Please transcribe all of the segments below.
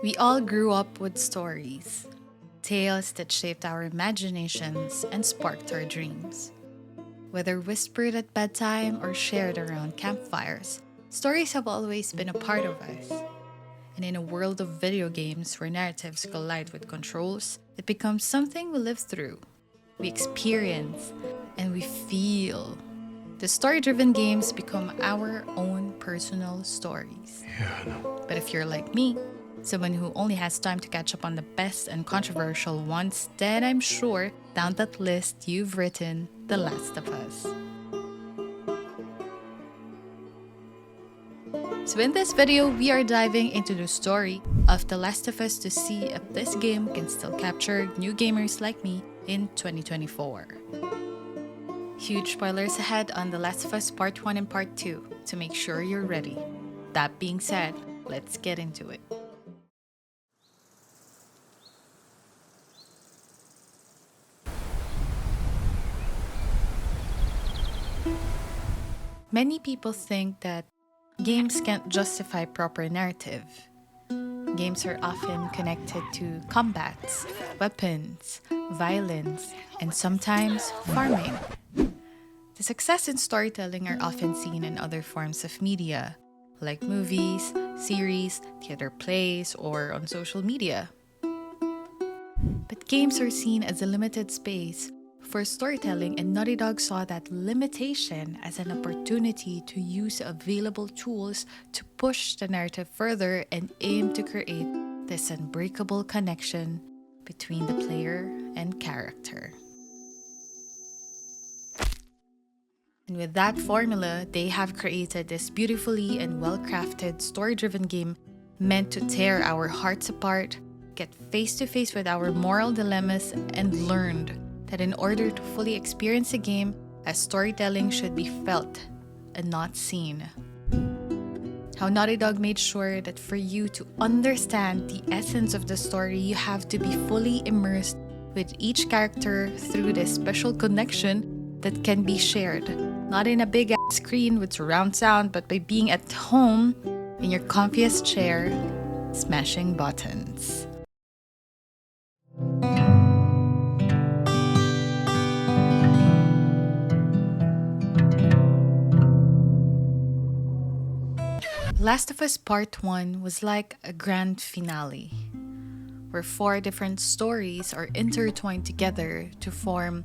We all grew up with stories, tales that shaped our imaginations and sparked our dreams. Whether whispered at bedtime or shared around campfires, stories have always been a part of us. And in a world of video games where narratives collide with controls, it becomes something we live through, we experience, and we feel. The story-driven games become our own personal stories. Yeah, I know. But if you're like me, someone who only has time to catch up on the best and controversial ones, then I'm sure down that list you've written The Last of Us. So in this video, we are diving into the story of The Last of Us to see if this game can still capture new gamers like me in 2024. Huge spoilers ahead on The Last of Us Part 1 and Part 2, so make sure you're ready. That being said, let's get into it. Many people think that games can't justify proper narrative. Games are often connected to combats, weapons, violence, and sometimes farming. The success in storytelling are often seen in other forms of media, like movies, series, theater plays, or on social media. But games are seen as a limited space for storytelling, and Naughty Dog saw that limitation as an opportunity to use available tools to push the narrative further and aim to create this unbreakable connection between the player and character. And with that formula, they have created this beautifully and well-crafted story-driven game meant to tear our hearts apart, get face-to-face with our moral dilemmas, and learned that in order to fully experience a game, a storytelling should be felt and not seen. How Naughty Dog made sure that for you to understand the essence of the story, you have to be fully immersed with each character through this special connection that can be shared. Not in a big ass screen with surround sound, but by being at home in your comfiest chair, smashing buttons. Last of Us Part 1 was like a grand finale, where 4 different stories are intertwined together to form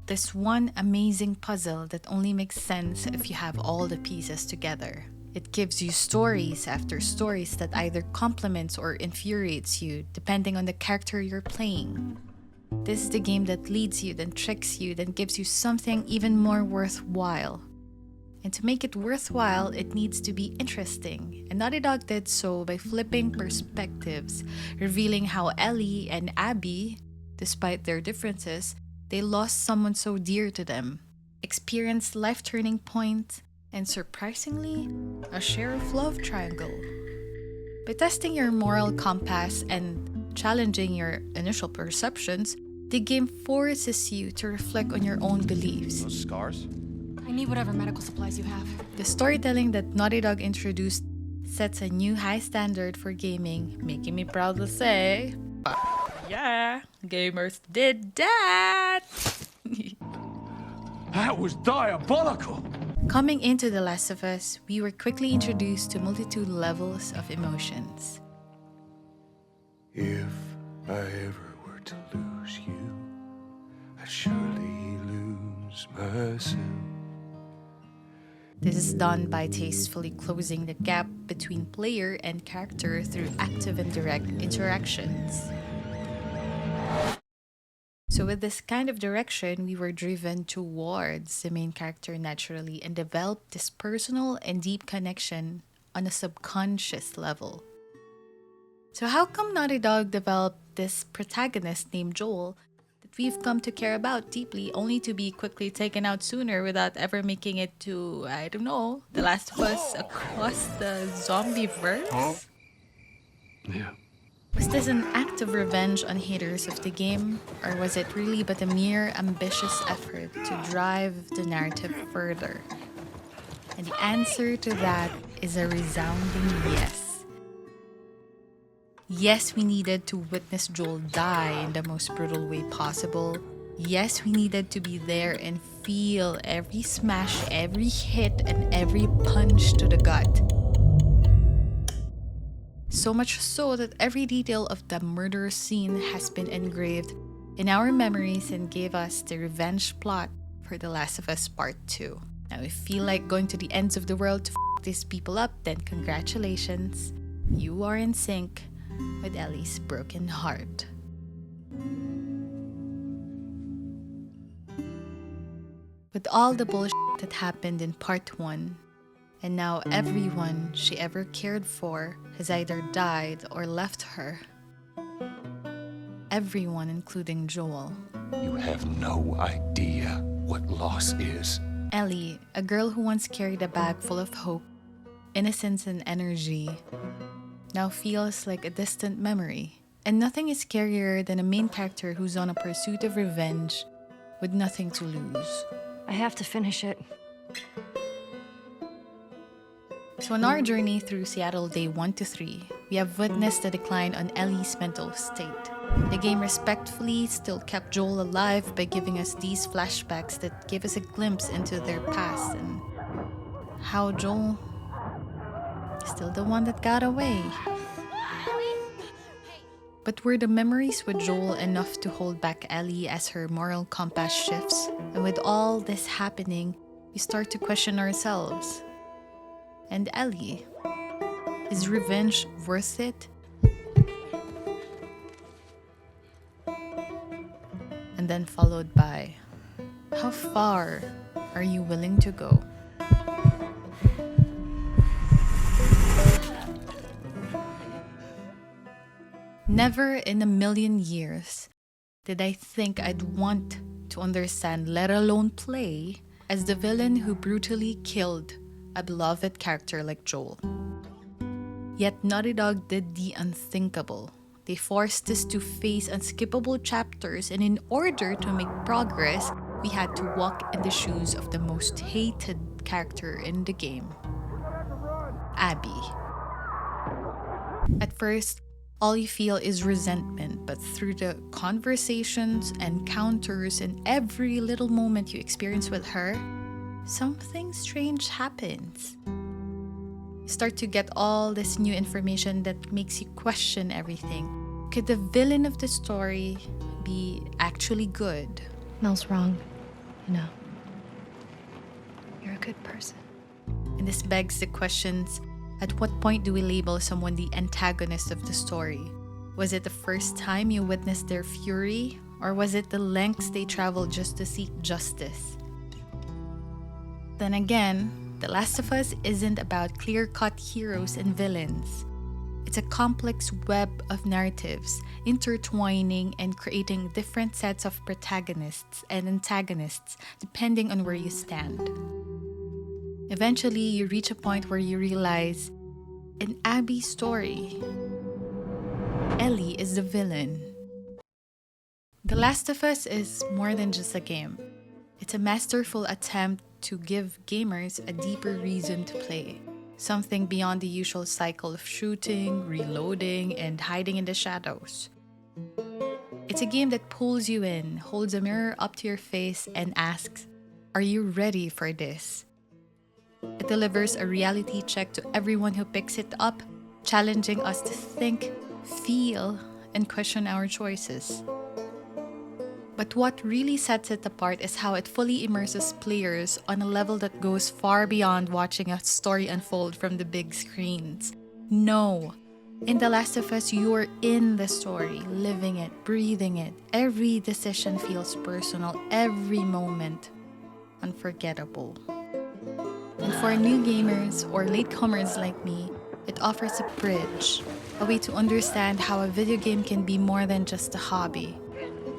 this one amazing puzzle that only makes sense if you have all the pieces together. It gives you stories after stories that either complements or infuriates you depending on the character you're playing. This is the game that leads you, then tricks you, then gives you something even more worthwhile. And to make it worthwhile, it needs to be interesting. And Naughty Dog did so by flipping perspectives, revealing how Ellie and Abby, despite their differences, they lost someone so dear to them, experienced life-turning points, and surprisingly, a share of love triangle. By testing your moral compass and challenging your initial perceptions, the game forces you to reflect on your own beliefs. Those scars? I need whatever medical supplies you have. The storytelling that Naughty Dog introduced sets a new high standard for gaming, making me proud to say, yeah, gamers did that! That was diabolical! Coming into The Last of Us, we were quickly introduced to multitude levels of emotions. If I ever were to lose you, I'd surely lose myself. This is done by tastefully closing the gap between player and character through active and direct interactions. So with this kind of direction, we were driven towards the main character naturally and developed this personal and deep connection on a subconscious level. So how come Naughty Dog developed this protagonist named Joel that we've come to care about deeply, only to be quickly taken out sooner without ever making it to, I don't know, The Last of Us across the zombie-verse? Yeah. Was this an act of revenge on haters of the game, or was it really but a mere ambitious effort to drive the narrative further? And the answer to that is a resounding yes. Yes, we needed to witness Joel die in the most brutal way possible. Yes, we needed to be there and feel every smash, every hit, and every punch to the gut. So much so that every detail of the murder scene has been engraved in our memories and gave us the revenge plot for The Last of Us Part 2. Now, if you feel like going to the ends of the world to these people up, then congratulations. You are in sync with Ellie's broken heart. With all the bullshit that happened in Part 1, and now everyone she ever cared for has either died or left her. Everyone, including Joel. You have no idea what loss is. Ellie, a girl who once carried a bag full of hope, innocence, and energy, now feels like a distant memory. And nothing is scarier than a main character who's on a pursuit of revenge with nothing to lose. I have to finish it. So on our journey through Seattle Day 1 to 3, we have witnessed the decline on Ellie's mental state. The game respectfully still kept Joel alive by giving us these flashbacks that give us a glimpse into their past and how Joel is still the one that got away. But were the memories with Joel enough to hold back Ellie as her moral compass shifts? And with all this happening, we start to question ourselves. And Ellie, is revenge worth it? And then followed by, how far are you willing to go? Never in a million years did I think I'd want to understand, let alone play, as the villain who brutally killed a beloved character like Joel. Yet Naughty Dog did the unthinkable. They forced us to face unskippable chapters, and in order to make progress, we had to walk in the shoes of the most hated character in the game, Abby. At first, all you feel is resentment, but through the conversations, encounters, and every little moment you experience with her, something strange happens. You start to get all this new information that makes you question everything. Could the villain of the story be actually good? Mel's wrong. No. You're a good person. And this begs the questions, at what point do we label someone the antagonist of the story? Was it the first time you witnessed their fury? Or was it the lengths they traveled just to seek justice? Then again, The Last of Us isn't about clear-cut heroes and villains. It's a complex web of narratives, intertwining and creating different sets of protagonists and antagonists depending on where you stand. Eventually, you reach a point where you realize, in Abby's story, Ellie is the villain. The Last of Us is more than just a game. It's a masterful attempt to give gamers a deeper reason to play. Something beyond the usual cycle of shooting, reloading, and hiding in the shadows. It's a game that pulls you in, holds a mirror up to your face, and asks, are you ready for this? It delivers a reality check to everyone who picks it up, challenging us to think, feel, and question our choices. But what really sets it apart is how it fully immerses players on a level that goes far beyond watching a story unfold from the big screens. No, in The Last of Us, you're in the story, living it, breathing it. Every decision feels personal, every moment unforgettable. And for new gamers or latecomers like me, it offers a bridge, a way to understand how a video game can be more than just a hobby.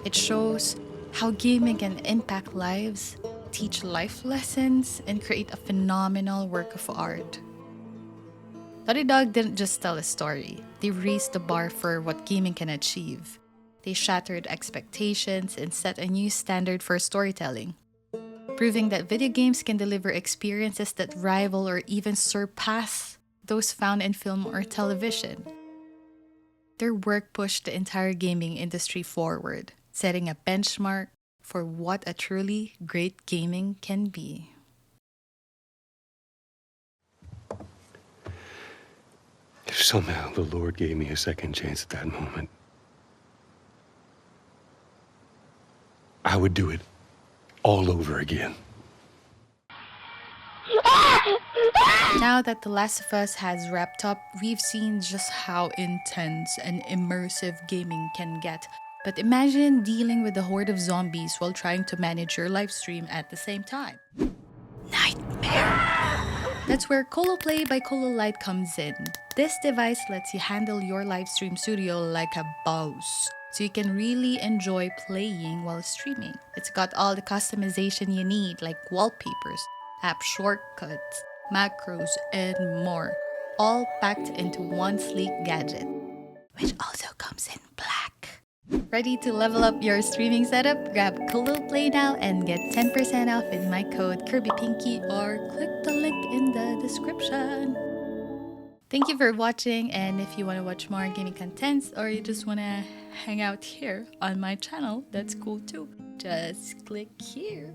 It shows how gaming can impact lives, teach life lessons, and create a phenomenal work of art. Naughty Dog didn't just tell a story, they raised the bar for what gaming can achieve. They shattered expectations and set a new standard for storytelling, proving that video games can deliver experiences that rival or even surpass those found in film or television. Their work pushed the entire gaming industry forward, setting a benchmark for what a truly great gaming can be. If somehow the Lord gave me a second chance at that moment, I would do it all over again. Now that The Last of Us has wrapped up, we've seen just how intense and immersive gaming can get. But imagine dealing with a horde of zombies while trying to manage your live stream at the same time. Nightmare! That's where ColoPlay by ColoLite comes in. This device lets you handle your live stream studio like a boss, so you can really enjoy playing while streaming. It's got all the customization you need, like wallpapers, app shortcuts, macros, and more, all packed into one sleek gadget, which also comes in black. Ready to level up your streaming setup? Grab ColoPlay now and get 10% off with my code KirbyPinky or click the link in the description. Thank you for watching, and if you want to watch more gaming contents or you just want to hang out here on my channel, that's cool too. Just click here.